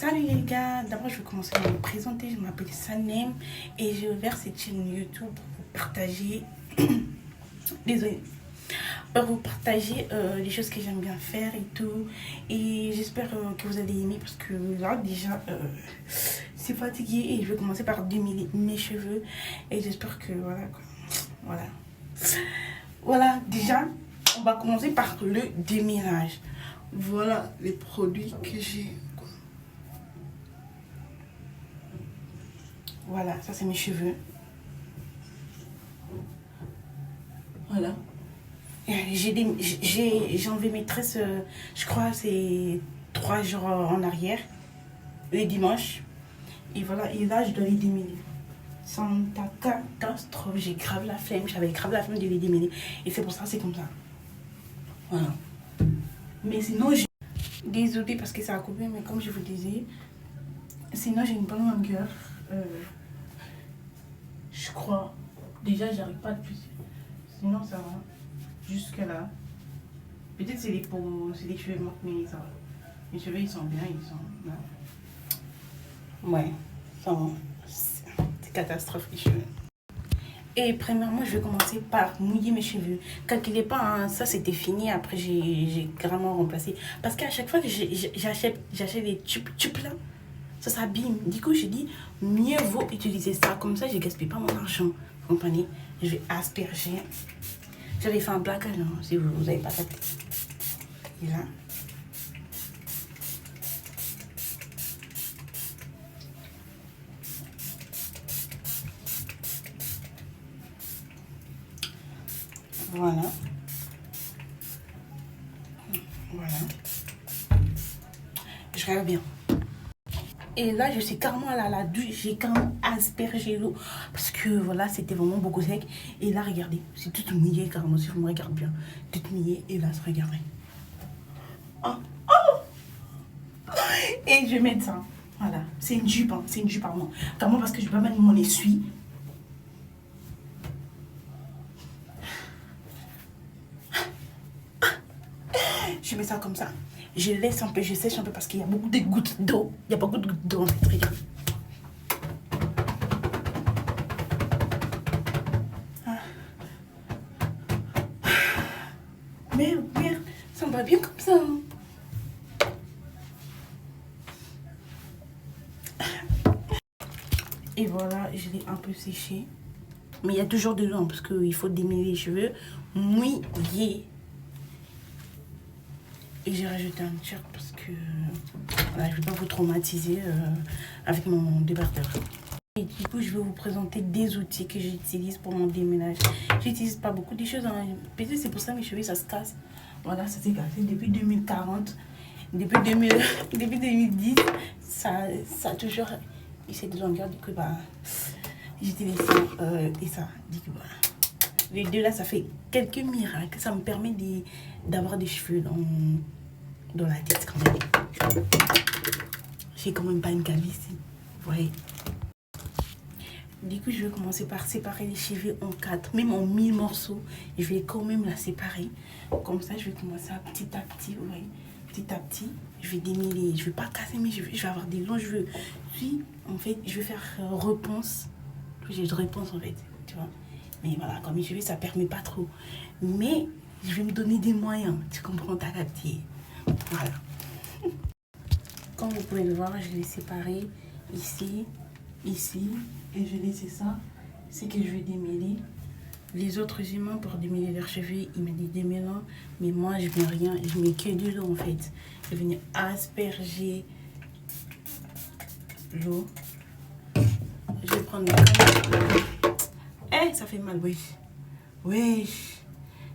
Salut les gars, d'abord je vais commencer par me présenter, je m'appelle Sanem et j'ai ouvert cette chaîne YouTube pour vous partager, désolé, pour vous partager les choses que j'aime bien faire et tout. Et j'espère que vous allez aimer parce que là déjà c'est fatigué et je vais commencer par démêler mes cheveux et j'espère que voilà quoi. Voilà, déjà on va commencer par le démêlage. Voilà les produits que j'ai. Voilà, ça c'est mes cheveux. Voilà. J'ai enlevé mes tresses, je crois c'est 3 jours en arrière, le dimanche. Et voilà, et là je dois les démêler. Sans ta catastrophe, j'ai grave la flemme, j'avais grave la flemme de les démêler. Et c'est pour ça c'est comme ça. Voilà. Mais sinon j'ai... Désolée parce que ça a coupé, mais comme je vous disais, sinon j'ai une bonne longueur. Je crois. Déjà, j'arrive pas à plus. Sinon, ça va. Jusque là. Peut-être c'est les peaux, c'est les cheveux morts, mais ça va. Les cheveux, ils sont bien, ils sont là. Ouais, ça va. C'est catastrophe, les cheveux. Et premièrement, je vais commencer par mouiller mes cheveux. Calculez pas, hein, ça c'était fini. Après, j'ai carrément remplacé. Parce qu'à chaque fois que j'achète des tubes là, ça s'abîme. Du coup, j'ai dit, mieux vaut utiliser ça. Comme ça, je ne gaspille pas mon argent. Vous comprenez? Je vais asperger. J'avais fait un plaquage, hein, si vous n'avez pas capté. Et là. Voilà. Voilà. Je regarde bien. Et là, je suis carrément à la douche, j'ai carrément aspergé l'eau. Parce que voilà, c'était vraiment beaucoup sec. Et là, regardez, c'est tout mouillé carrément, si vous me regardez bien. Tout mouillé, et là, regardez. Oh, oh. Et je vais mettre ça. Voilà, c'est une jupe, hein. C'est une jupe à moi. Carrément parce que je vais pas mettre mon essuie. Je mets ça comme ça. Je laisse un peu, je sèche un peu parce qu'il y a beaucoup de gouttes d'eau. Il y a beaucoup de gouttes d'eau en fait, regarde. Merde, ça me va bien comme ça. Et voilà, je l'ai un peu séché. Mais il y a toujours de l'eau hein, parce qu'il faut démêler les cheveux mouillés. Et j'ai rajouté un t-shirt parce que voilà, je ne vais pas vous traumatiser avec mon débardeur. Et du coup, je vais vous présenter des outils que j'utilise pour mon déménage. J'utilise pas beaucoup de choses. Hein. Peut-être c'est pour ça que mes cheveux, ça se casse. Voilà, ça s'est cassé depuis 2040. Depuis 2010, ça a toujours eu cette longueur. Du coup, bah, j'utilise ça et ça. Du coup, bah, les deux là, ça fait quelques miracles. Ça me permet d'avoir des cheveux dans la tête quand même. J'ai quand même pas une calvitie. Vous voyez. Du coup, je vais commencer par séparer les cheveux en 4, même en 1000 morceaux. Je vais quand même la séparer. Comme ça, je vais commencer petit à petit, vous voyez. Petit à petit, je vais démêler. Je vais pas casser mes cheveux. Je vais avoir des longs cheveux. Puis, en fait, je vais faire réponse. J'ai de réponse, en fait, tu vois. Mais voilà, comme mes cheveux, ça permet pas trop. Mais, je vais me donner des moyens. Tu comprends, t'as capté. Voilà. Comme vous pouvez le voir, je l'ai séparé ici, ici. Et je laisse ça, c'est que je vais démêler. Les autres humains, pour démêler leurs cheveux, ils mettent des démêlants. Mais moi, je mets rien, je mets que de l'eau en fait. Je vais venir asperger l'eau. Je vais prendre ça fait mal, wesh. Wesh.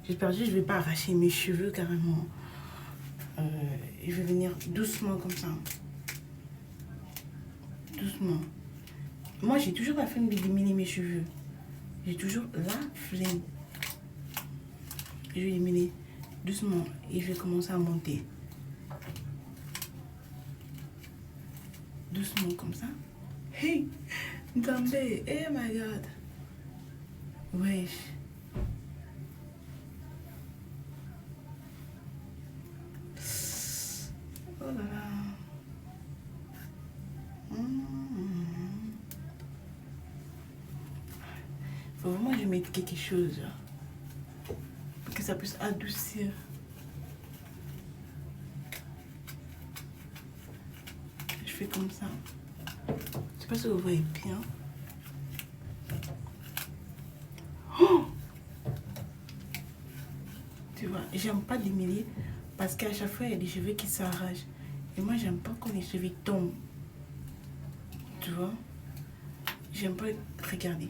J'espère juste que je ne vais pas arracher mes cheveux carrément. Je vais venir doucement comme ça. Doucement. Moi, j'ai toujours la flemme de démêler mes cheveux. J'ai toujours la flemme. Je vais démêler doucement et je vais commencer à monter. Doucement comme ça. Hey, Gambé, oh my god. Wesh. Oh là là. Faut vraiment que je mette quelque chose là, pour que ça puisse adoucir. Je fais comme ça. Je sais pas si vous voyez bien. Oh, tu vois, j'aime pas démêler parce qu'à chaque fois il y a des cheveux qui s'arrachent. Et moi j'aime pas quand les cheveux tombent. Tu vois, j'aime pas regarder.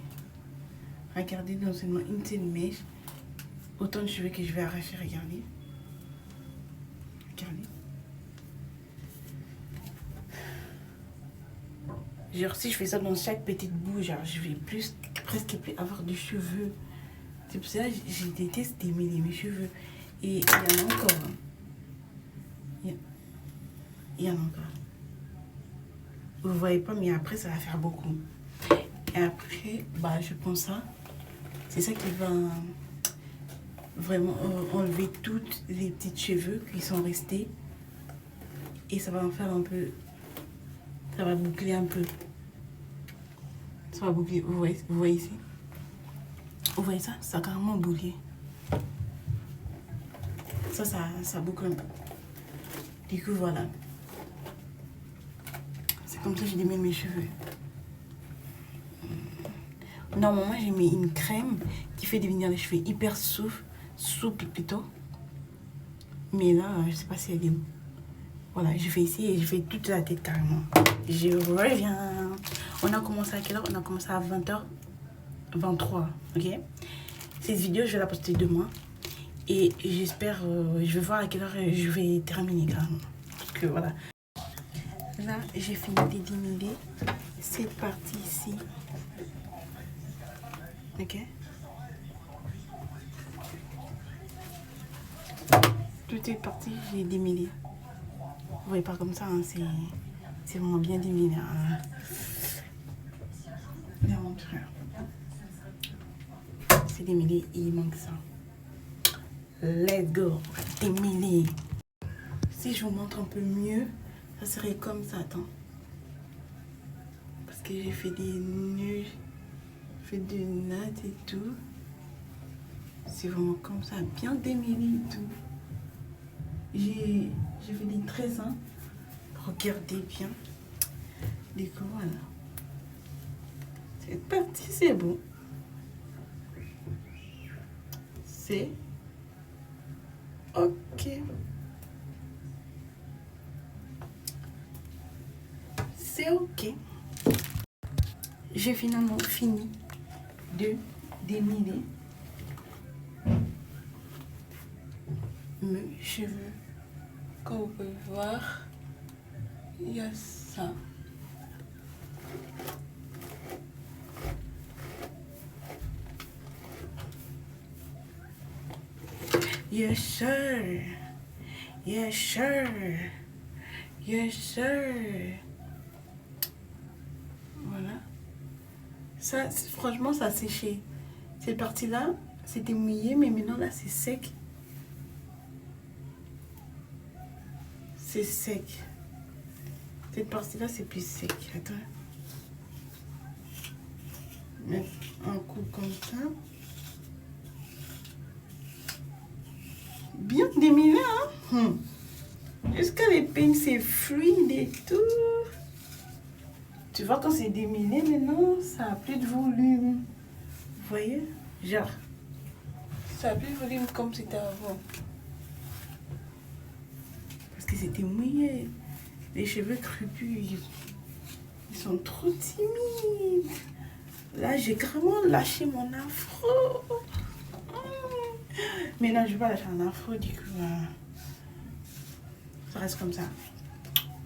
Regardez non seulement une seule mèche, autant de cheveux que je vais arracher, regardez. Regardez. Genre si je fais ça dans chaque petite boue, genre je vais presque plus avoir de cheveux. C'est pour ça que je déteste démêler mes cheveux. Et il y en a encore. Hein. Il y en a encore. Vous voyez pas, mais après ça va faire beaucoup. Et après, bah je pense ça. C'est ça qui va vraiment enlever toutes les petits cheveux qui sont restés. Et ça va en faire un peu. Ça va boucler un peu. Ça va boucler. Vous voyez ici? Vous voyez ça? Ça a carrément bouclé. Ça boucle un peu. Du coup, voilà. C'est comme ça que je démêle mes cheveux. Normalement, j'ai mis une crème qui fait devenir les cheveux hyper souples plutôt. Mais là, je sais pas si elle est où. Voilà, je fais ici et je fais toute la tête carrément. Je reviens. On a commencé à quelle heure? On a commencé à 20h23, ok? Cette vidéo, je vais la poster demain. Et j'espère, je vais voir à quelle heure je vais terminer carrément. Parce que voilà. Là, j'ai fini de démêler cette partie ici. Ok? Toute cette partie, j'ai démêlé. Vous voyez pas comme ça, hein, c'est vraiment bien démêlé. Hein. Là, mon frère. C'est démêlé, il manque ça. Let's go, démêler. Si je vous montre un peu mieux, ça serait comme ça, attends. Parce que j'ai fait des nœuds, fait des nattes et tout. C'est vraiment comme ça, bien démêlé et tout. J'ai fait des tresses, hein. Regardez bien. Du coup, voilà. Cette partie, c'est bon. C'est ok. C'est ok. J'ai finalement fini de démêler mes cheveux. Comme vous pouvez voir, il y a ça. Yes sir. Yes sir. Yes sir. Voilà. Ça, franchement, ça a séché. Cette partie-là, c'était mouillé, mais maintenant, là, c'est sec. C'est sec. Cette partie-là, c'est plus sec. Attends. Mettre un coup comme ça. Bien démêlé, hein? Jusqu'à les peines, c'est fluide et tout. Tu vois, quand c'est démêlé, maintenant, ça a plus de volume. Vous voyez? Genre, ça a plus de volume comme c'était avant. Parce que c'était mouillé. Les cheveux crépus, ils sont trop timides. Là, j'ai carrément lâché mon afro. Mais non, je vais pas lâcher un afro, du coup, ça reste comme ça.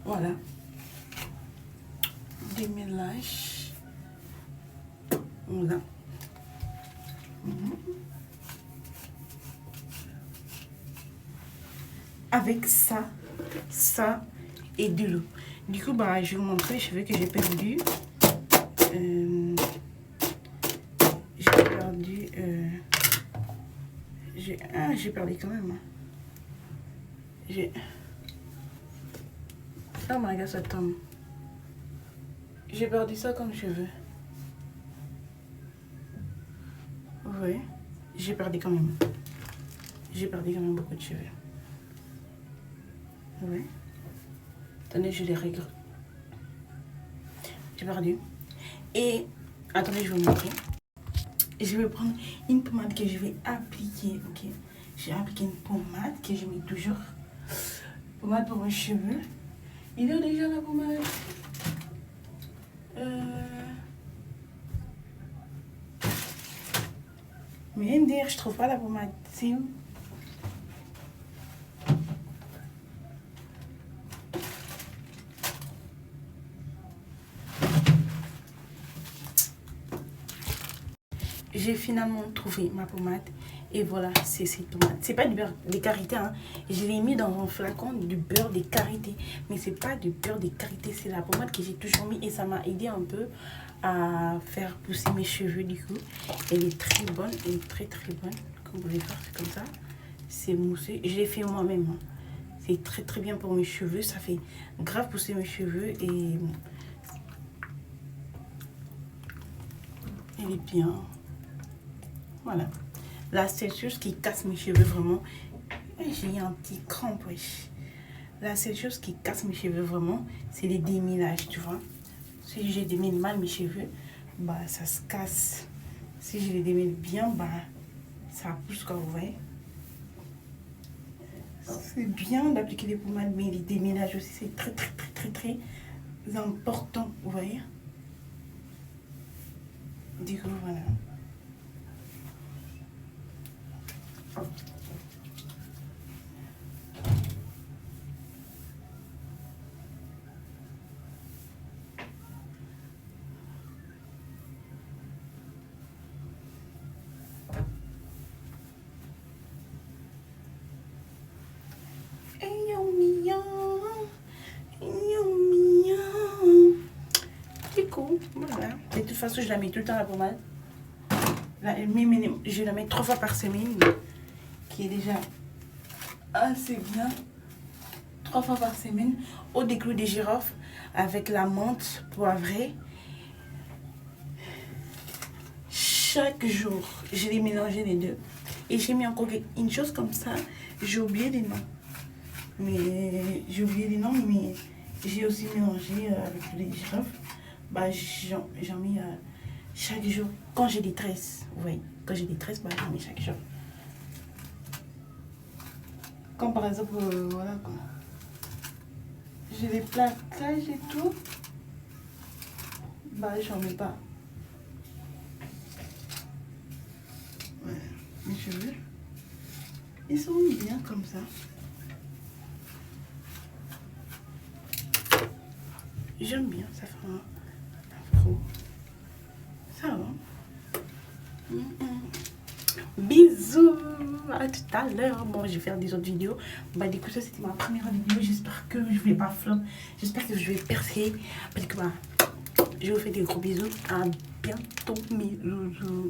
Voilà. Démêlage. Voilà. Avec ça et de l'eau. Du coup, bah, je vais vous montrer les cheveux que j'ai perdus. J'ai perdu... j'ai perdu quand même. Oh my god, ça tombe. J'ai perdu ça comme cheveux. Vous voyez, j'ai perdu quand même. J'ai perdu quand même beaucoup de cheveux. Vous voyez. Attendez, je les regrette. J'ai perdu. Et attendez, je vais vous montrer. Je vais prendre une pommade que je vais appliquer. Ok. J'ai appliqué une pommade que je mets toujours. Pommade pour mes cheveux. Il est déjà la pommade. Mais MDR, je trouve pas la pommade. C'est où? J'ai finalement trouvé ma pommade. Et voilà, c'est cette pommade. C'est pas du beurre de karité. Hein. Je l'ai mis dans un flacon du beurre de karité. Mais c'est pas du beurre de karité. C'est la pommade que j'ai toujours mis. Et ça m'a aidé un peu à faire pousser mes cheveux du coup. Elle est très bonne. Elle est très très bonne. Comme vous pouvez voir, c'est comme ça. C'est moussé. Je l'ai fait moi-même. Hein. C'est très très bien pour mes cheveux. Ça fait grave pousser mes cheveux. Et elle est bien. Voilà. La seule chose qui casse mes cheveux vraiment, j'ai un petit crampe, wesh. La seule chose qui casse mes cheveux vraiment, c'est les démêlages, tu vois. Si je démêle mal mes cheveux, bah ça se casse. Si je les démêle bien, bah ça pousse, comme vous voyez. C'est bien d'appliquer les pommades, mais les démêlages aussi, c'est très très très très très important, vous voyez. Du coup, voilà. Voilà. De toute façon, je la mets tout le temps la pommade. Je la mets 3 fois par semaine, qui est déjà assez bien. 3 fois par semaine. Eau des clous de girofle avec la menthe poivrée. Chaque jour, je les mélangeais les deux. Et j'ai mis encore une chose comme ça. J'ai oublié les noms. Mais j'ai oublié les noms, mais j'ai aussi mélangé avec les girofles. Bah, j'en mets chaque jour. Quand j'ai des tresses, oui, quand j'ai des tresses, bah, j'en mets chaque jour. Comme par exemple, voilà quoi. J'ai des plaquages et tout. Bah, j'en mets pas. Ouais, mes cheveux, ils sont bien comme ça. J'aime bien, ça fait un afro. Ça va. Bisous, à tout à l'heure. Bon, je vais faire des autres vidéos. Bah, du coup, ça c'était ma première vidéo. J'espère que je vais pas flop. J'espère que je vais percer. Parce que bah, je vous fais des gros bisous. À bientôt, mes loulous.